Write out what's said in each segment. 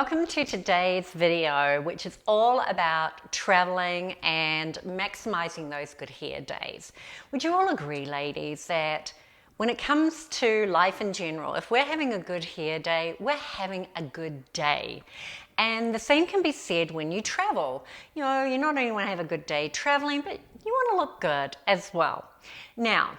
Welcome to today's video, which is all about traveling and maximizing those good hair days. Would you all agree, ladies, that when it comes to life in general, if we're having a good hair day, we're having a good day? And the same can be said when you travel. You know, you not only want to have a good day traveling, but you want to look good as well. Now,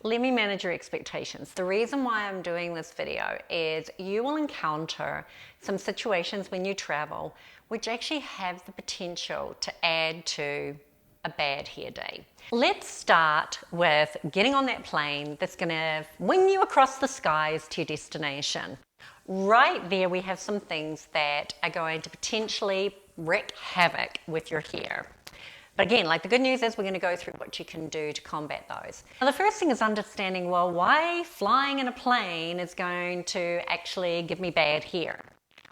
let me manage your expectations. The reason why I'm doing this video is you will encounter some situations when you travel which actually have the potential to add to a bad hair day. Let's start with getting on that plane that's going to wing you across the skies to your destination. Right there we have some things that are going to potentially wreak havoc with your hair. But again, like the good news is we're going to go through what you can do to combat those. Now, the first thing is understanding, well, why flying in a plane is going to actually give me bad hair.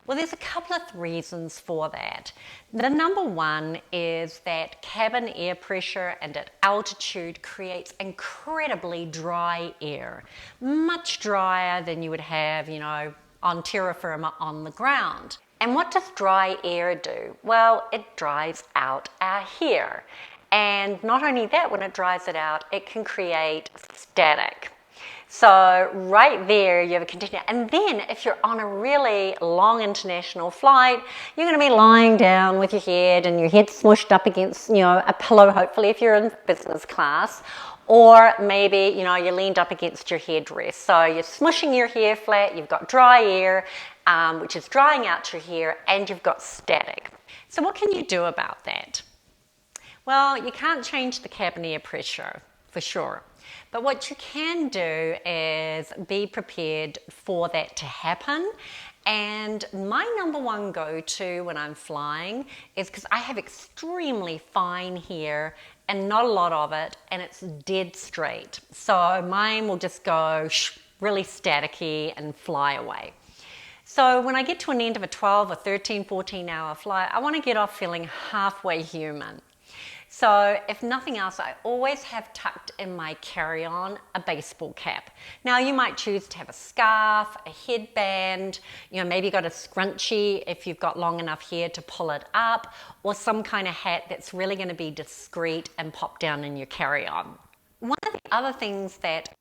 Well, there's a couple of reasons for that. The number one is that cabin air pressure and at altitude creates incredibly dry air, much drier than you would have, on terra firma on the ground. And what does dry air do? Well, it dries out our hair. And not only that, when it dries it out, it can create static. So right there, you have a continuum. And then if you're on a really long international flight, you're going to be lying down with your head and your head smushed up against, a pillow, hopefully if you're in business class. Or maybe, you leaned up against your headrest. So you're smushing your hair flat, you've got dry air, which is drying out your hair, and you've got static. So what can you do about that? Well, you can't change the cabin air pressure, for sure. But what you can do is be prepared for that to happen. And my number one go-to when I'm flying is because I have extremely fine hair and not a lot of it, and it's dead straight. So mine will just go really staticky and fly away. So when I get to an end of a 12 or 13, 14 hour flight, I want to get off feeling halfway human. So if nothing else, I always have tucked in my carry-on a baseball cap. Now you might choose to have a scarf, a headband, maybe you got a scrunchie if you've got long enough hair to pull it up, or some kind of hat that's really going to be discreet and pop down in your carry-on. One of the other things that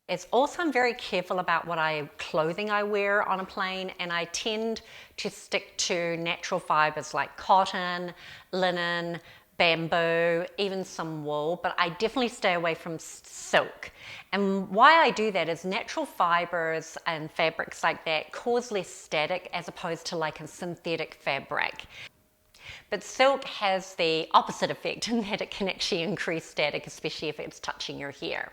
is also I'm very careful about what clothing I wear on a plane, and I tend to stick to natural fibers like cotton, linen, bamboo, even some wool, but I definitely stay away from silk. And why I do that is natural fibers and fabrics like that cause less static as opposed to like a synthetic fabric. But silk has the opposite effect in that it can actually increase static, especially if it's touching your hair.